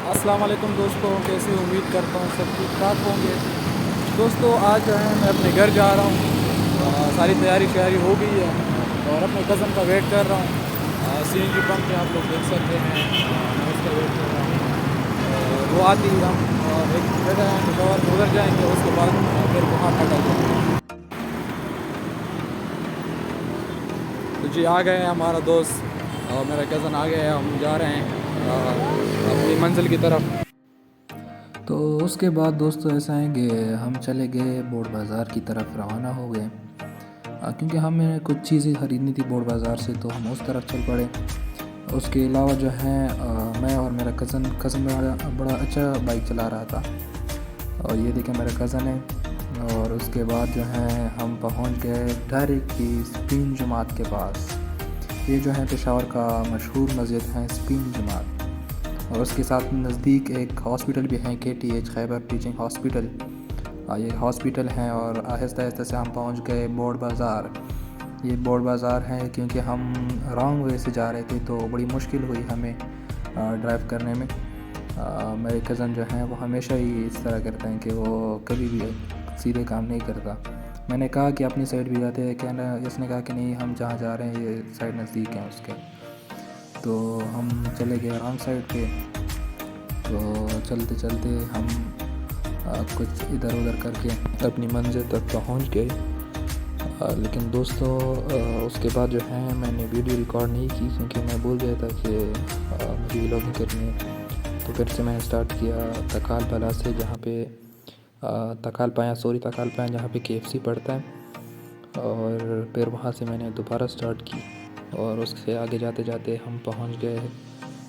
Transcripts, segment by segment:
अस्सलाम वालेकुम दोस्तों, कैसे उम्मीद करता हूँ सब ठीक ठाक होंगे। दोस्तों आज जो है मैं अपने घर जा रहा हूँ। सारी तैयारी शयारी हो गई है और अपने कज़न का वेट कर रहा हूँ। सीएनजी पंप पे आप लोग देख सकते हैं। मैं उसका वेट कर रहा हूँ और वो आती ही हम एक जगह है पिशावर में उधर जाएंगे, उसके बाद फिर वहाँ निकल जाएंगे। तो जी आ गए हैं हमारा दोस्त और मेरा कज़न आ गया है, हम जा रहे हैं अपनी मंजिल की तरफ। तो उसके बाद दोस्तों ऐसा है कि हम चले गए बोर्ड बाज़ार की तरफ रवाना हो गए। क्योंकि हमें कुछ चीज़ें खरीदनी थी बोर्ड बाज़ार से, तो हम उस तरफ चल पड़े। उसके अलावा जो है मैं और मेरा कज़न बड़ा अच्छा बाइक चला रहा था और ये देखें मेरा कज़न है। और उसके बाद जो है हम पहुंच गए डायरेक्टली स्पीन जमात के पास। ये जो है पेशावर का मशहूर मस्जिद है स्पीन जमात, और उसके साथ नज़दीक एक हॉस्पिटल भी है KTH खैबर टीचिंग हॉस्पिटल। ये हॉस्पिटल है और आहिस्ता आहिस्ता से हम पहुंच गए बोर्ड बाज़ार। ये बोर्ड बाज़ार है क्योंकि हम रॉन्ग वे से जा रहे थे तो बड़ी मुश्किल हुई हमें ड्राइव करने में। मेरे कज़न जो हैं वो हमेशा ही इस तरह करते हैं कि वो कभी भी सीधे काम नहीं करता। मैंने कहा कि अपनी साइड भी जाते हैं, कहना इसने कहा कि नहीं हम जहाँ जा रहे हैं ये साइड नज़दीक है उसके। तो हम चले गए रॉन्ग साइड पे। तो चलते चलते हम कुछ इधर उधर करके अपनी मंजिल तक पहुंच गए। लेकिन दोस्तों उसके बाद जो है मैंने वीडियो रिकॉर्ड नहीं की क्योंकि मैं भूल गया था कि मुझे व्लॉगिंग करनी है। तो फिर से मैंने स्टार्ट किया तकाल पला से, जहाँ पे तकाल पाया जहाँ पे KFC पड़ता है। और फिर वहाँ से मैंने दोबारा स्टार्ट की और उससे आगे जाते जाते हम पहुँच गए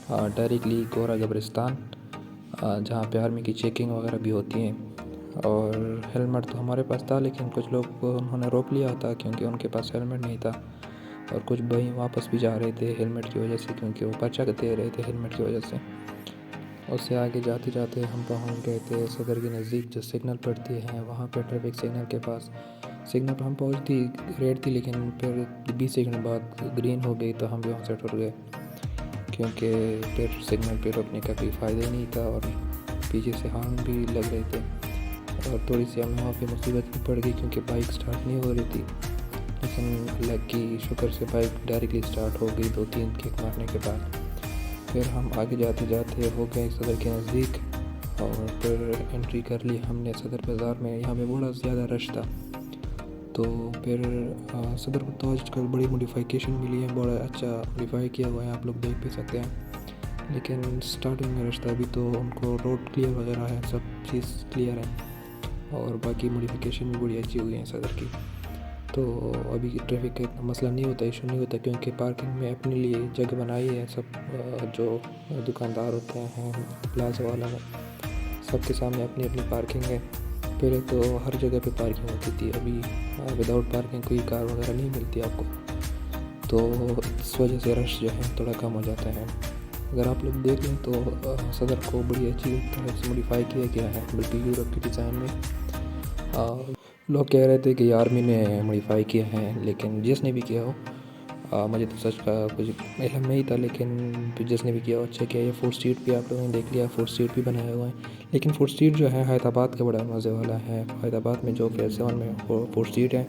डायरेक्टली गोरा कब्रिस्तान, जहाँ पे आर्मी की चेकिंग वगैरह भी होती है। और हेलमेट तो हमारे पास था, लेकिन कुछ लोग को उन्होंने रोक लिया था क्योंकि उनके पास हेलमेट नहीं था। और कुछ भाई वापस भी जा रहे थे हेलमेट की वजह से, क्योंकि वो पर्चा दे रहे थे हेलमेट की वजह से। उससे आगे जाते जाते हम पहुंच गए थे सदर के नज़दीक, जो सिग्नल पड़ती है वहाँ पे ट्रैफिक सिग्नल के पास। सिग्नल पर हम पहुँचती रेड थी, लेकिन फिर 20 सेकंड बाद ग्रीन हो गई तो हम भी वहाँ से टुर गए, क्योंकि फिर सिग्नल पे रुकने का कोई फ़ायदा ही नहीं था और पीछे से हॉर्न भी लग रहे थे। और थोड़ी सी हमें वहाँ पे मुसीबत भी पड़ गई क्योंकि बाइक स्टार्ट नहीं हो रही थी, लेकिन अल्लाह की शुक्र से बाइक डायरेक्टली स्टार्ट हो गई 2-3 किक मारने के बाद। फिर हम आगे जाते जाते हो गए सदर के नज़दीक और फिर एंट्री कर ली हमने सदर बाज़ार में। यहाँ पे बड़ा ज़्यादा रश था, तो फिर सदर को तो आजकल बड़ी मॉडिफिकेशन मिली है, बड़ा अच्छा मॉडिफाई किया हुआ है, आप लोग देख भी सकते हैं। लेकिन स्टार्टिंग में रश था, अभी तो उनको रोड क्लियर वगैरह है, सब चीज़ क्लियर है और बाकी मॉडिफिकेशन भी बड़ी अच्छी हुई है सदर की। तो अभी ट्रैफिक का इतना मसला नहीं होता, इशू नहीं होता, क्योंकि पार्किंग में अपने लिए जगह बनाई है। सब जो दुकानदार होते हैं प्लाजा वाला में, सबके सामने अपनी अपनी पार्किंग है। पहले तो हर जगह पे पार्किंग होती थी, अभी विदाउट पार्किंग कोई कार वगैरह नहीं मिलती आपको, तो इस वजह से रश जो है थोड़ा कम हो जाता है। अगर आप लोग देख लें तो सदर को बड़ी अच्छी तरह से मॉडिफाई किया गया है, बल्कि यूरोप के डिज़ाइन में। लोग कह रहे थे कि आर्मी ने मॉडिफाई किया है, लेकिन जिसने भी किया हो मुझे तो सच का कुछ इल्म नहीं था, लेकिन जिसने भी किया हो अच्छा किया। ये फूड स्ट्रीट भी आप लोगों ने देख लिया, फूड स्ट्रीट भी बनाया हुआ है। लेकिन फूड स्ट्रीट जो है हैदराबाद का बड़ा मज़े वाला है। हैदराबाद में जो फेज़ 7 में फूड स्ट्रीट है,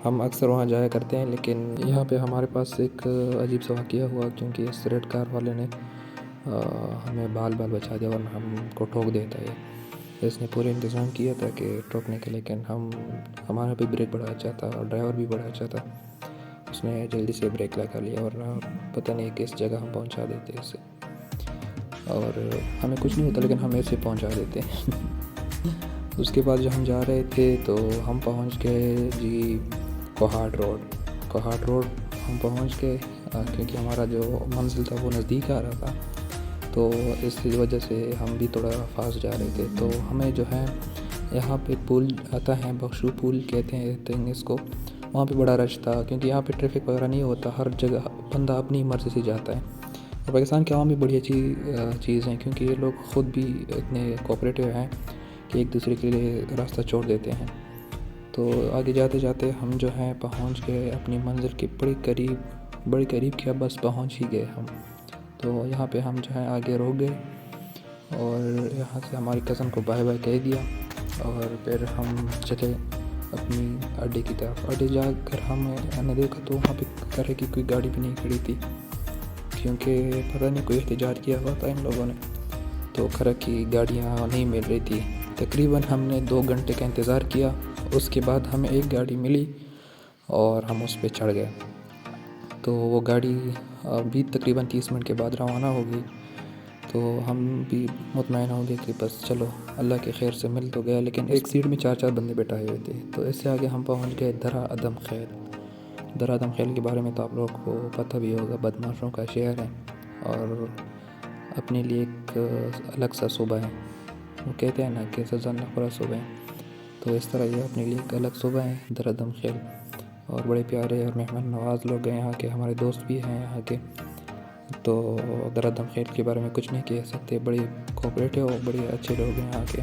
हम अक्सर वहाँ जाया करते हैं। लेकिन यहाँ पे हमारे पास एक अजीब सा वाक़या हुआ, क्योंकि इस रेड कार वाले ने हमें बाल बचा दिया वरना हमको ठोक देता है। इसने पूरे इंतज़ाम किया था कि ठोकने के, लेकिन हमारा भी ब्रेक बड़ा अच्छा था और ड्राइवर भी बड़ा अच्छा था, उसने जल्दी से ब्रेक लगा लिया, वरना पता नहीं किस जगह हम पहुंचा देते इसे। और हमें कुछ नहीं होता, लेकिन हम ऐसे पहुंचा देते उसके बाद जब हम जा रहे थे तो हम पहुंच गए जी कोहाट रोड हम पहुंच गए, क्योंकि हमारा जो मंजिल था वो नज़दीक आ रहा था, तो इस वजह से हम भी थोड़ा फास्ट जा रहे थे। तो हमें जो है यहाँ पे पुल आता है, बख्शू पुल कहते हैं इसको, वहाँ पे बड़ा रश था क्योंकि यहाँ पे ट्रैफिक वगैरह नहीं होता, हर जगह बंदा अपनी मर्ज़ी से जाता है। और पाकिस्तान के आवाम भी बड़ी अच्छी चीज़ है, क्योंकि ये लोग ख़ुद भी इतने कोऑपरेटिव हैं कि एक दूसरे के लिए रास्ता छोड़ देते हैं। तो आगे जाते जाते हम जो है पहुँच गए अपनी मंजिल के बड़े करीब क्या, बस पहुँच ही गए हम। तो यहाँ पे हम जो है आगे रुक गए और यहाँ से हमारी कज़न को बाय बाय कह दिया और फिर हम चले अपनी अड्डे की तरफ। अड्डे जाकर हमने देखा तो वहाँ पे तरह की कोई गाड़ी भी नहीं खड़ी थी, क्योंकि पता नहीं कोई एहतजाज किया हुआ था इन लोगों ने, तो खरा की गाड़ियाँ नहीं मिल रही थी। तकरीबन हमने 2 घंटे का इंतज़ार किया, उसके बाद हमें एक गाड़ी मिली और हम उस पर चढ़ गए। तो वो गाड़ी अभी तकरीबन 30 मिनट के बाद रवाना हो गई, तो हम भी मुतमईन हो गए कि बस चलो अल्लाह के खैर से मिल तो गया। लेकिन एक सीट में 4-4 बंदे बैठाए हुए थे। तो इससे आगे हम पहुंच गए दरा अदम खैल। दरा अदम खैल के बारे में तो आप लोगों को पता भी होगा, बदमाशों का शहर है और अपने लिए एक अलग सा सूबा है। वो कहते हैं ना कि सज़ा नखरा सूबा है, तो इस तरह ये अपने लिए एक अलग सूबा है दरा अदम खैल। और बड़े प्यारे और मेहमान नवाज़ लोग हैं यहाँ के, हमारे दोस्त भी हैं यहाँ के। तो दरा अदम खैल के बारे में कुछ नहीं कह सकते, बड़े कोऑपरेटिव और बड़े अच्छे लोग हैं यहाँ के।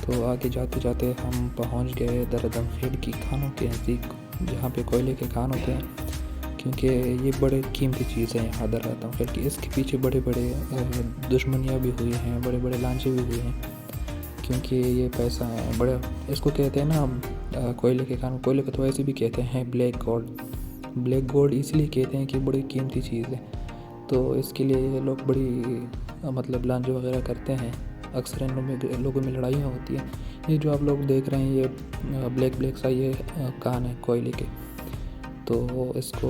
तो आगे जाते जाते हम पहुँच गए दरा अदम खैल की खानों के नज़दीक, जहाँ पे कोयले के खान होते हैं, क्योंकि ये बड़े कीमती चीज़ है यहाँ दरा अदम खैल की। इसके पीछे बड़े बड़े दुश्मनियाँ भी हुई हैं, बड़े बड़े लांछे भी हुए हैं, क्योंकि ये पैसा है बड़े, इसको कहते हैं ना कोयले के खान। कोयले को तो ऐसे भी कहते हैं ब्लैक गोल्ड। ब्लैक गोल्ड इसलिए कहते हैं कि बड़ी कीमती चीज़ है, तो इसके लिए ये लोग बड़ी मतलब लांच वगैरह करते हैं। अक्सर इन लोगों में लड़ाइयाँ होती हैं। ये जो आप लोग देख रहे हैं ये ब्लैक सा ये कान है कोयले के, तो इसको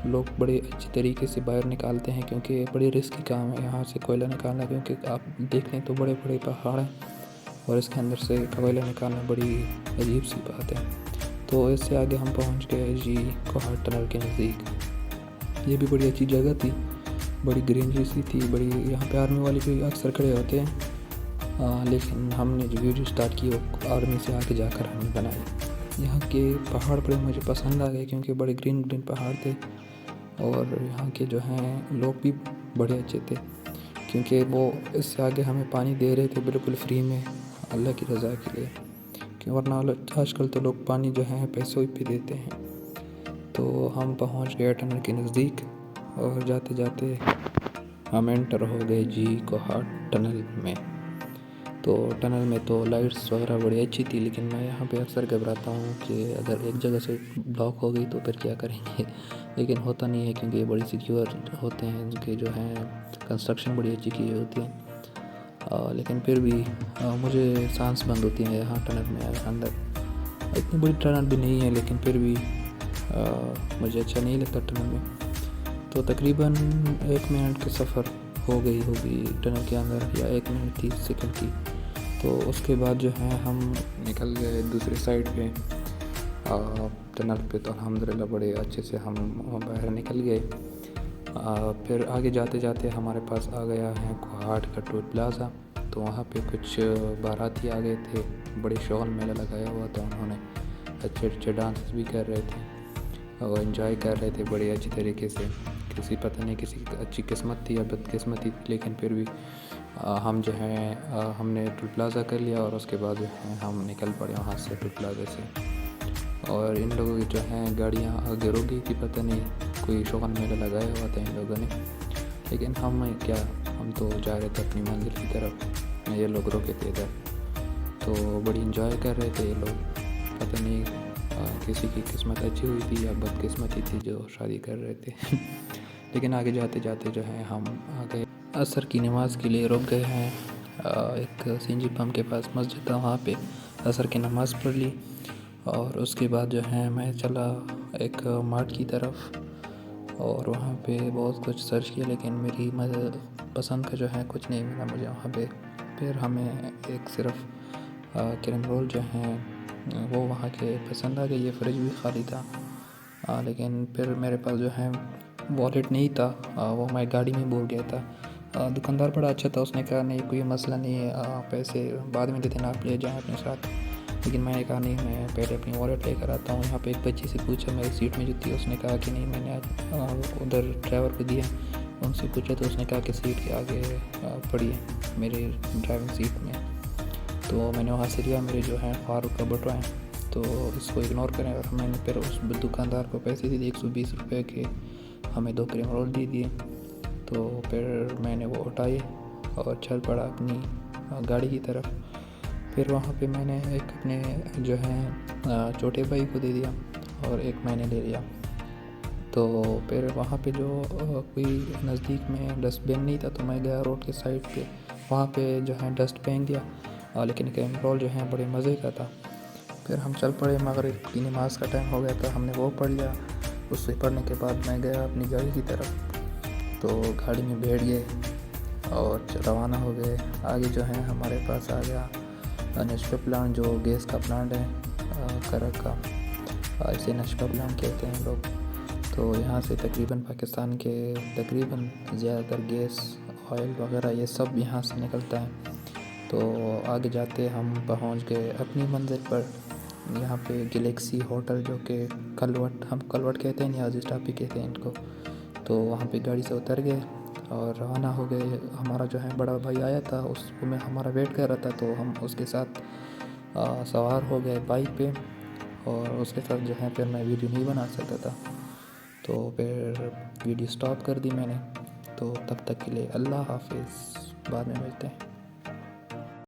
लोग बड़े अच्छे तरीके से बाहर निकालते हैं, क्योंकि बड़ी रिस्की काम है यहाँ से कोयला निकालना। क्योंकि आप देख लें तो बड़े बड़े पहाड़ हैं और इसके अंदर से कोयला निकालना बड़ी अजीब सी बात है। तो इससे आगे हम पहुँच गए जी कोहाट टनल के नज़दीक। ये भी बड़ी अच्छी जगह थी, बड़ी ग्रीनरी सी थी, बड़ी। यहाँ पे आर्मी वाले भी अक्सर खड़े होते हैं, लेकिन हमने जो वीडियो स्टार्ट की वो आर्मी से आगे जाकर हमने बनाई। यहाँ के पहाड़ बड़े मुझे पसंद आ गए, क्योंकि बड़े ग्रीन ग्रीन पहाड़ थे और यहाँ के जो हैं लोग भी बड़े अच्छे थे, क्योंकि वो इससे आगे हमें पानी दे रहे थे बिल्कुल फ्री में अल्लाह की रज़ा के लिए, क्यों वरना आजकल तो लोग पानी जो है पैसों पे देते हैं। तो हम पहुँच गए टनल के नज़दीक और जाते जाते हम एंटर हो गए जी कोहाट टनल में। तो टनल में तो लाइट्स वगैरह बड़ी अच्छी थी, लेकिन मैं यहाँ पे अक्सर घबराता हूँ कि अगर एक जगह से ब्लॉक हो गई तो फिर क्या करेंगे। लेकिन होता नहीं है, क्योंकि ये बड़ी सिक्योर होते हैं, इनके जो हैं कंस्ट्रक्शन बड़ी अच्छी की होती है। लेकिन फिर भी मुझे सांस बंद होती है यहाँ टनल में अंदर। इतनी बड़ी टनल भी नहीं है, लेकिन फिर भी मुझे अच्छा नहीं लगता टनल में। तो तकरीबन 1 मिनट का सफ़र हो गई होगी टनल के अंदर, या 1 मिनट 30 सेकंड की। तो उसके बाद जो है हम निकल गए दूसरी साइड पे टनल पे। तो अल्हम्दुलिल्लाह बड़े अच्छे से हम बाहर निकल गए। फिर आगे जाते जाते हमारे पास आ गया है कोहाट का टोल प्लाज़ा। तो वहाँ पे कुछ बाराती आ गए थे, बड़े शॉल मेला लगाया हुआ था, उन्होंने अच्छे अच्छे डांस भी कर रहे थे और एंजॉय कर रहे थे बड़े अच्छे तरीके से। किसी पता नहीं किसी की अच्छी किस्मत थी या बदकिस्मती थी, लेकिन फिर भी हम जो है हमने टोल प्लाज़ा कर लिया और उसके बाद जो है हम निकल पड़े वहाँ से टोल प्लाज़ा से। और इन लोगों की जो हैं गाड़ियाँ आगे रुक गई थी, पता नहीं कोई शौक़ मेला लगाया हुआ था इन लोगों ने। लेकिन हम तो जा रहे थे अपनी मंजिल की तरफ, ये लोग रुके थे इधर। तो बड़ी इंजॉय कर रहे थे ये लोग, पता नहीं किसी की किस्मत अच्छी हुई थी या बदकिस्मती थी जो शादी कर रहे थे। लेकिन आगे जाते जाते जो है हम आ गए असर की नमाज़ के लिए रुक गए हैं। एक सीएनजी पंप के पास मस्जिद था, वहाँ पे असर की नमाज़ पढ़ ली और उसके बाद जो है मैं चला एक मार्ट की तरफ और वहाँ पे बहुत कुछ सर्च किया, लेकिन मेरी पसंद का जो है कुछ नहीं मिला मुझे वहाँ पे। फिर हमें एक सिर्फ क्रीम रोल जो हैं वो वहाँ के पसंद आ गई। ये फ्रिज भी खाली था, लेकिन फिर मेरे पास जो है वॉलेट नहीं था, वो मैं गाड़ी में भूल गया था। दुकानदार बड़ा अच्छा था, उसने कहा नहीं कोई मसला नहीं है, पैसे बाद में दे देना, आप ले जाएँ अपने साथ। लेकिन मैंने कहा नहीं, मैं पहले अपनी वॉलेट लेकर आता हूँ। यहाँ पे एक बच्ची से पूछा मेरी सीट में जो थी, उसने कहा कि नहीं, मैंने उधर ड्राइवर को दिया। उनसे पूछा तो उसने कहा कि सीट के आगे पड़ी है मेरे ड्राइविंग सीट में। तो मैंने वहाँ से लिया, मेरे जो है फारूक का बटवा है, तो इसको इग्नोर करें। और मैंने फिर उस दुकानदार को पैसे दे दिए 120 रुपये के, हमें 2 क्रीम रोल दे दिए। तो फिर मैंने वो उठाए और चल पड़ा अपनी गाड़ी की तरफ। फिर वहाँ पे मैंने एक अपने जो है छोटे भाई को दे दिया और एक मैंने ले लिया। तो फिर वहाँ पे जो कोई नज़दीक में डस्टबिन नहीं था, तो मैं गया रोड के साइड पे, वहाँ पे जो है डस्ट फेंक दिया। लेकिन कैंप रोल जो है बड़े मज़े का था। फिर हम चल पड़े, मगरिब की नमाज़ का टाइम हो गया था, हमने वो पढ़ लिया। उससे पढ़ने के बाद मैं गया अपनी गाड़ी की तरफ। तो गाड़ी में बैठ गए और रवाना हो गए। आगे जो है हमारे पास आ गया नशपा प्लांट, जो गैस का प्लांट है करक का, इसे नशपा प्लांट कहते हैं लोग। तो यहाँ से तकरीबन पाकिस्तान के तकरीबन ज़्यादातर गैस, ऑयल वगैरह ये सब यहाँ से निकलता है। तो आगे जाते हम पहुँच गए अपनी मंजिल पर। यहाँ पे गैलेक्सी होटल, जो कि कलवट, हम कलवट कहते हैं, नियाज़ी टापी कहते हैं इनको। तो वहाँ पे गाड़ी से उतर गए और रवाना हो गए। हमारा जो है बड़ा भाई आया था, उसको मैं हमारा वेट कर रहा था, तो हम उसके साथ सवार हो गए बाइक पे। और उसके साथ जो है फिर मैं वीडियो नहीं बना सकता था, तो फिर वीडियो स्टॉप कर दी मैंने। तो तब तक के लिए अल्लाह हाफिज़, बाद में मिलते हैं।